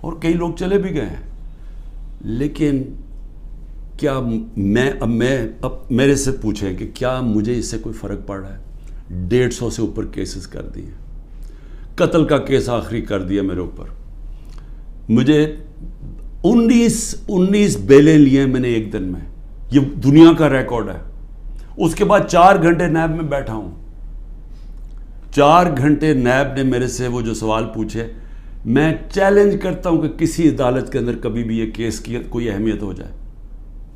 اور کئی لوگ چلے بھی گئے ہیں. لیکن کیا اب میرے سے پوچھیں کہ کیا مجھے اس سے کوئی فرق پڑ رہا ہے؟ 150 سے اوپر کیسز کر دیے, قتل کا کیس آخری کر دیا میرے اوپر. مجھے 19 بیلیں لیے میں نے ایک دن میں, یہ دنیا کا ریکارڈ ہے. اس کے بعد 4 گھنٹے نیب میں بیٹھا ہوں. 4 گھنٹے نیب نے میرے سے وہ جو سوال پوچھے, میں چیلنج کرتا ہوں کہ کسی عدالت کے اندر کبھی بھی یہ کیس کی کوئی اہمیت ہو جائے.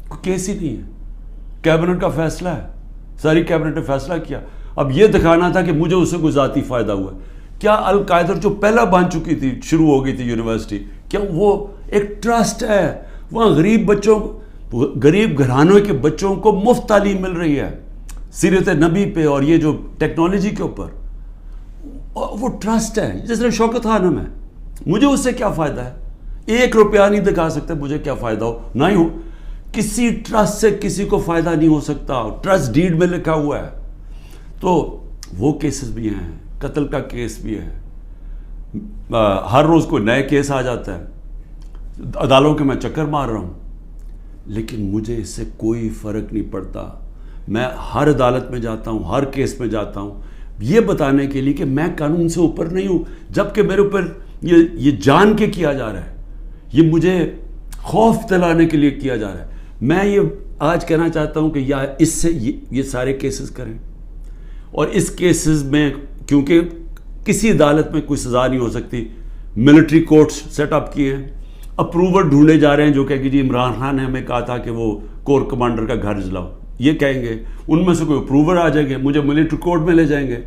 کوئی کیس ہی نہیں ہے, کیبنٹ کا فیصلہ ہے, ساری کیبنٹ نے فیصلہ کیا. اب یہ دکھانا تھا کہ مجھے اس سے کوئی ذاتی فائدہ ہوا. کیا القاعدہ جو پہلا بن چکی تھی, شروع ہو گئی تھی یونیورسٹی, کیا وہ ایک ٹرسٹ ہے؟ وہاں غریب گھرانوں کے بچوں کو مفت تعلیم مل رہی ہے سیرت نبی پہ اور یہ جو ٹیکنالوجی کے اوپر. وہ ٹرسٹ ہے جس نے شوکت خانم ہے. مجھے اس سے کیا فائدہ ہے؟ 1 روپیہ نہیں دکھا سکتے مجھے کیا فائدہ ہو. نہ ہی ہو, کسی ٹرسٹ سے کسی کو فائدہ نہیں ہو سکتا. ٹرسٹ ڈیڈ میں لکھا ہوا ہے. تو وہ کیسز بھی ہیں, قتل کا کیس بھی ہے, ہر روز کوئی نئے کیس آ جاتا ہے. عدالتوں کے میں چکر مار رہا ہوں, لیکن مجھے اس سے کوئی فرق نہیں پڑتا. میں ہر عدالت میں جاتا ہوں, ہر کیس میں جاتا ہوں, یہ بتانے کے لیے کہ میں قانون سے اوپر نہیں ہوں. جبکہ میرے اوپر یہ جان کے کیا جا رہا ہے, یہ مجھے خوف دلانے کے لیے کیا جا رہا ہے. میں یہ آج کہنا چاہتا ہوں کہ یا اس سے یہ سارے کیسز کریں, اور اس کیسز میں کیونکہ کسی عدالت میں کوئی سزا نہیں ہو سکتی, ملٹری کورٹس سیٹ اپ کیے ہیں, اپروور ڈھونڈے جا رہے ہیں جو کہ جی عمران خان نے ہمیں کہا تھا کہ وہ کور کمانڈر کا گھر جلاؤ, یہ کہیں گے, ان میں سے کوئی اپروور آ جائیں گے, مجھے ملٹری کورٹ میں لے جائیں گے,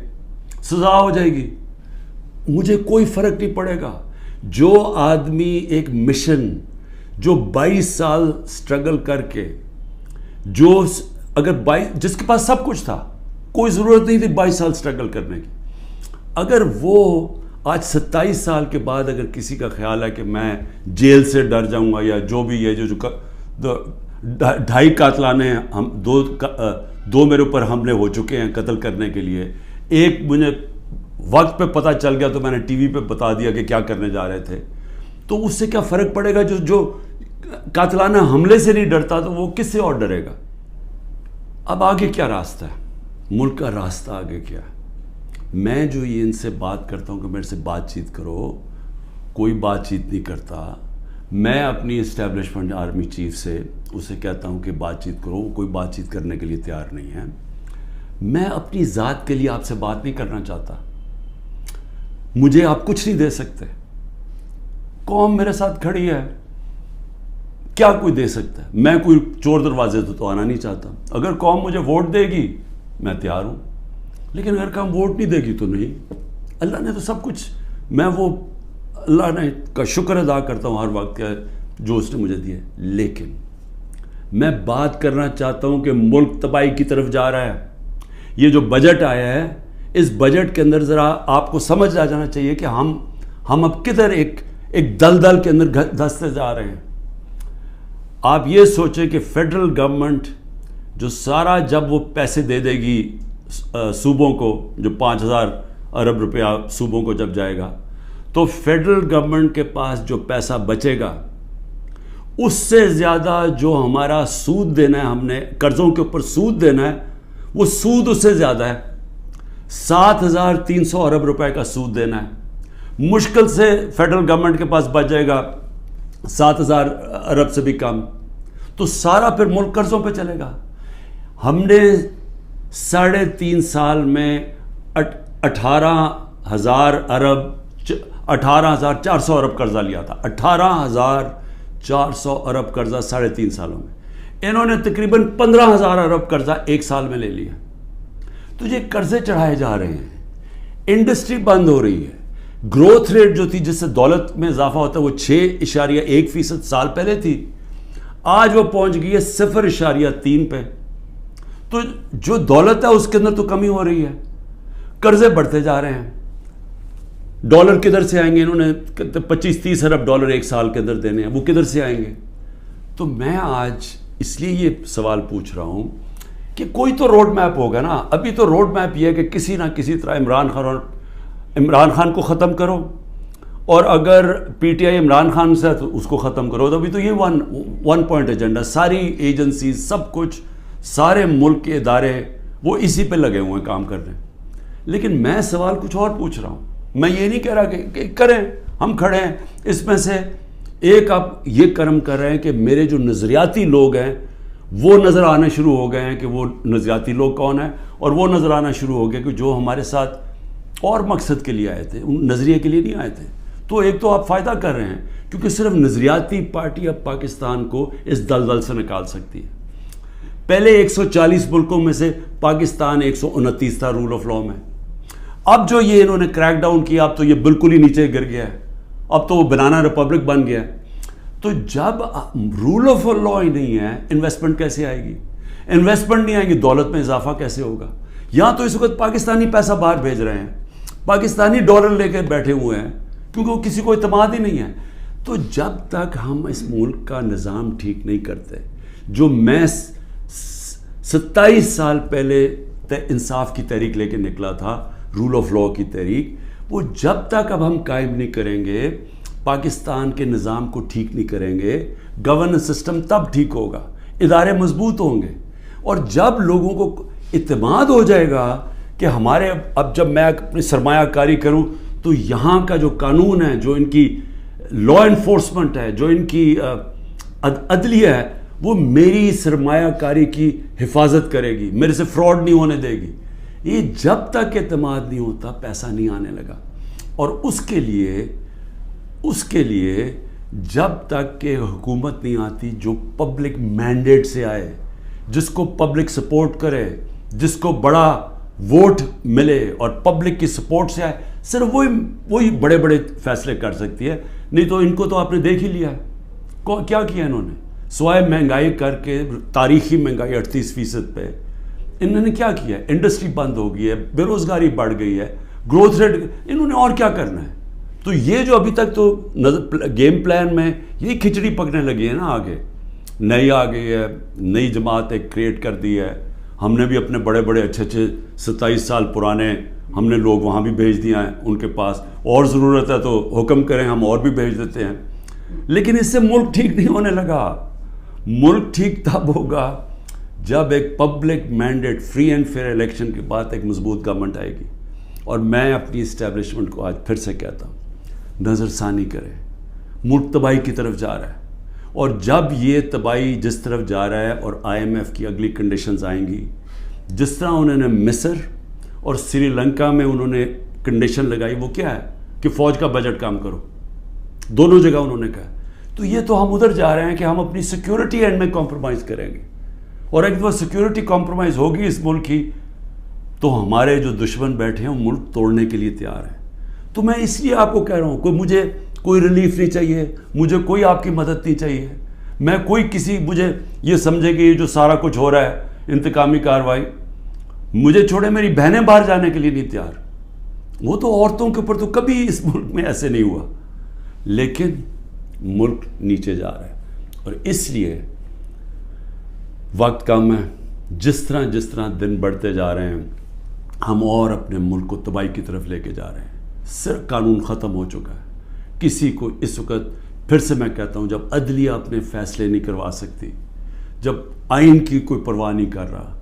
سزا ہو جائے گی. مجھے کوئی فرق نہیں پڑے گا. جو آدمی ایک مشن, جو 22 سال سٹرگل کر کے, جو اگر جس کے پاس سب کچھ تھا, کوئی ضرورت نہیں تھی 22 سال سٹرگل کرنے کی, اگر وہ آج 27 سال کے بعد اگر کسی کا خیال ہے کہ میں جیل سے ڈر جاؤں گا یا جو بھی ہے, جو 2.5 قاتلانے ہم 2 میرے اوپر حملے ہو چکے ہیں قتل کرنے کے لیے, ایک مجھے وقت پہ پتہ چل گیا تو میں نے ٹی وی پہ بتا دیا کہ کیا کرنے جا رہے تھے, تو اس سے کیا فرق پڑے گا؟ جو قاتلانہ حملے سے نہیں ڈرتا تو وہ کس سے اور ڈرے گا؟ اب آگے کیا راستہ ہے؟ ملک کا راستہ آگے کیا ہے؟ میں جو یہ ان سے بات کرتا ہوں کہ میرے سے بات چیت کرو, کوئی بات چیت نہیں کرتا. میں اپنی اسٹیبلشمنٹ آرمی چیف سے اسے کہتا ہوں کہ بات چیت کرو, کوئی بات چیت کرنے کے لیے تیار نہیں ہے. میں اپنی ذات کے لیے آپ سے بات نہیں کرنا چاہتا. مجھے آپ کچھ نہیں دے سکتے. قوم میرے ساتھ کھڑی ہے, کیا کوئی دے سکتا ہے؟ میں کوئی چور دروازے تو آنا نہیں چاہتا. اگر قوم مجھے ووٹ دے گی میں تیار ہوں, لیکن اگر قوم ووٹ نہیں دے گی تو نہیں. اللہ نے تو سب کچھ, میں وہ اللہ نے کا شکر ادا کرتا ہوں ہر وقت کا جو اس نے مجھے دیا. لیکن میں بات کرنا چاہتا ہوں کہ ملک تباہی کی طرف جا رہا ہے. یہ جو بجٹ آیا ہے, اس بجٹ کے اندر ذرا آپ کو سمجھ آ جانا چاہیے کہ ہم اب کدھر ایک دلدل کے اندر دھستے جا رہے ہیں. آپ یہ سوچیں کہ فیڈرل گورنمنٹ جو سارا جب وہ پیسے دے دے گی صوبوں کو, جو 5,000 ارب روپیہ صوبوں کو جب جائے گا, تو فیڈرل گورنمنٹ کے پاس جو پیسہ بچے گا اس سے زیادہ جو ہمارا سود دینا ہے, ہم نے قرضوں کے اوپر سود دینا ہے, وہ سود اس سے زیادہ ہے. 7,300 ارب روپے کا سود دینا ہے. مشکل سے فیڈرل گورنمنٹ کے پاس بچ جائے گا 7,000 ارب سے بھی کم, تو سارا پھر ملک قرضوں پہ چلے گا. ہم نے 3.5 سال میں 18,000 ارب 18,400 ارب قرضہ لیا تھا. 18,400 ارب قرضہ 3.5 سالوں میں. انہوں نے تقریباً 15,000 ارب قرضہ 1 سال میں لے لیا. تو یہ قرضے چڑھائے جا رہے ہیں, انڈسٹری بند ہو رہی ہے. گروتھ ریٹ جو تھی جس سے دولت میں اضافہ ہوتا ہے وہ 6.1% سال پہلے تھی, آج وہ پہنچ گئی ہے 0.3 پہ. تو جو دولت ہے اس کے اندر تو کمی ہو رہی ہے, قرضے بڑھتے جا رہے ہیں. ڈالر کدھر سے آئیں گے؟ انہوں نے 25-30 ارب ڈالر 1 سال کے اندر دینے ہیں, وہ کدھر سے آئیں گے؟ تو میں آج اس لیے یہ سوال پوچھ رہا ہوں کہ کوئی تو روڈ میپ ہوگا نا. ابھی تو روڈ میپ یہ ہے کہ کسی نہ کسی طرح عمران خان کو ختم کرو اور اگر P T I Imran Khan سے تو اس کو ختم کرو. تو ابھی تو یہ ون پوائنٹ ایجنڈا, ساری ایجنسیز, سب کچھ, سارے ملک کے ادارے وہ اسی پہ لگے ہوئے ہیں کام کر رہے ہیں. لیکن میں سوال کچھ اور پوچھ رہا ہوں. میں یہ نہیں کہہ رہا کہ کریں, ہم کھڑے ہیں. اس میں سے ایک آپ یہ کرم کر رہے ہیں کہ میرے جو نظریاتی لوگ ہیں وہ نظر آنے شروع ہو گئے ہیں کہ وہ نظریاتی لوگ کون ہیں, اور وہ نظر آنا شروع ہو گئے کہ جو ہمارے ساتھ اور مقصد کے لیے آئے تھے, ان نظریے کے لیے نہیں آئے تھے. تو ایک تو آپ فائدہ کر رہے ہیں کیونکہ صرف نظریاتی پارٹی اب پاکستان کو اس دلدل سے نکال سکتی ہے. پہلے 140 ملکوں میں سے پاکستان 129 تھا رول آف لا میں. اب جو یہ انہوں نے کریک ڈاؤن کیا, اب تو یہ بالکل ہی نیچے گر گیا ہے, اب تو وہ بنانا ریپبلک بن گیا ہے. تو جب رول آف لا ہی نہیں ہے, انویسٹمنٹ کیسے آئے گی؟ انویسٹمنٹ نہیں آئے گی, دولت میں اضافہ کیسے ہوگا؟ یہاں تو اس وقت پاکستانی پیسہ باہر بھیج رہے ہیں, پاکستانی ڈالر لے کے بیٹھے ہوئے ہیں کیونکہ وہ کسی کو اعتماد ہی نہیں ہے. تو جب تک ہم اس ملک کا نظام ٹھیک نہیں کرتے, جو میں 27 سال پہلے انصاف کی تحریک لے کے نکلا تھا, رول آف لا کی تحریک, وہ جب تک اب ہم قائم نہیں کریں گے, پاکستان کے نظام کو ٹھیک نہیں کریں گے, گورننس سسٹم تب ٹھیک ہوگا, ادارے مضبوط ہوں گے. اور جب لوگوں کو اعتماد ہو جائے گا کہ ہمارے اب جب میں اپنی سرمایہ کاری کروں تو یہاں کا جو قانون ہے, جو ان کی لا انفورسمنٹ ہے, جو ان کی عدلیہ ہے, وہ میری سرمایہ کاری کی حفاظت کرے گی, میرے سے فراڈ نہیں ہونے دے گی. یہ جب تک اعتماد نہیں ہوتا پیسہ نہیں آنے لگا. اور اس کے لیے جب تک کہ حکومت نہیں آتی جو پبلک مینڈیٹ سے آئے, جس کو پبلک سپورٹ کرے, جس کو بڑا ووٹ ملے اور پبلک کی سپورٹ سے آئے, صرف وہی بڑے بڑے فیصلے کر سکتی ہے. نہیں تو ان کو تو آپ نے دیکھ ہی لیا ہے کیا کیا انہوں نے, سوائے مہنگائی کر کے, تاریخی مہنگائی 38% پہ, انہوں نے کیا کیا ہے؟ انڈسٹری بند ہو گئی ہے, بے روزگاری بڑھ گئی ہے, گروتھ ریٹ, انہوں نے اور کیا کرنا ہے؟ تو یہ جو ابھی تک تو گیم پلان میں یہ کھچڑی پکنے لگی ہے نا, آگے نئی آ گئی ہے, نئی جماعت ایک کریٹ کر دی ہے. ہم نے بھی اپنے بڑے بڑے اچھے 27 سال پرانے ہم نے لوگ وہاں بھی بھیج دیا ہیں ان کے پاس, اور ضرورت ہے تو حکم کریں ہم اور بھی بھیج دیتے ہیں. لیکن اس سے ملک ٹھیک نہیں ہونے لگا. ملک ٹھیک تب ہوگا جب ایک public mandate, free and fair election کے بعد ایک مضبوط گورنمنٹ آئے گی. اور میں اپنی اسٹیبلشمنٹ کو آج پھر سے کہتا ہوں, نظر ثانی کرے, ملک تباہی کی طرف جا رہا ہے. اور جب یہ تباہی جس طرف جا رہا ہے, اور IMF کی اگلی کنڈیشنز آئیں گی, جس طرح انہوں نے مصر اور سری لنکا میں انہوں نے کنڈیشن لگائی, وہ کیا ہے کہ فوج کا بجٹ کام کرو, دونوں جگہ انہوں نے کہا. تو یہ تو ہم ادھر جا رہے ہیں کہ ہم اپنی سیکیورٹی اینڈ میں کمپرومائز کریں گے. اور اگر وہ سیکیورٹی کمپرومائز ہوگی اس ملک کی, تو ہمارے جو دشمن بیٹھے ہیں وہ ملک توڑنے کے لیے تیار ہیں. تو میں اس لیے آپ کو کہہ رہا ہوں, مجھے کوئی ریلیف نہیں چاہیے, مجھے کوئی آپ کی مدد نہیں چاہیے, میں کوئی کسی مجھے یہ سمجھے کہ یہ جو سارا کچھ ہو رہا ہے انتقامی کارروائی, مجھے چھوڑے میری بہنیں باہر جانے کے لیے نہیں تیار. وہ تو عورتوں کے اوپر تو کبھی اس ملک میں ایسے نہیں ہوا, لیکن ملک نیچے جا رہا ہے. اور اس لیے وقت کم ہے. جس طرح دن بڑھتے جا رہے ہیں, ہم اور اپنے ملک کو تباہی کی طرف لے کے جا رہے ہیں. صرف قانون ختم ہو چکا ہے. کسی کو اس وقت, پھر سے میں کہتا ہوں, جب عدلیہ اپنے فیصلے نہیں کروا سکتی, جب آئین کی کوئی پرواہ نہیں کر رہا,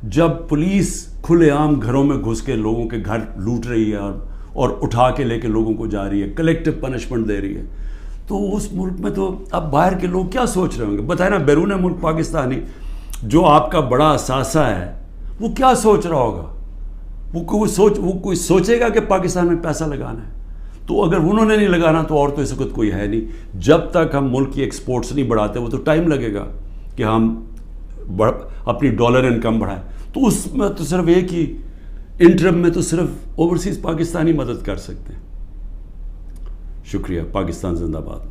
جب پولیس کھلے عام گھروں میں گھس کے لوگوں کے گھر لوٹ رہی ہے اور اٹھا کے لے کے لوگوں کو جا رہی ہے, کلیکٹیو پنشمنٹ دے رہی ہے, تو اس ملک میں تو اب باہر کے لوگ کیا سوچ رہے ہوں گے؟ بتائیں نا, بیرون ملک پاکستانی جو آپ کا بڑا اثاثہ ہے وہ کیا سوچ رہا ہوگا؟ وہ کوئی سوچے گا کہ پاکستان میں پیسہ لگانا ہے؟ تو اگر انہوں نے نہیں لگانا تو اور تو اس وقت کوئی ہے نہیں. جب تک ہم ملک کی ایکسپورٹس نہیں بڑھاتے, وہ تو ٹائم لگے گا کہ ہم اپنی ڈالر انکم بڑھائیں. تو اس میں تو صرف ایک ہی انٹرم میں تو صرف اوورسیز پاکستانی مدد کر سکتے ہیں. شکریہ. پاکستان زندہ باد.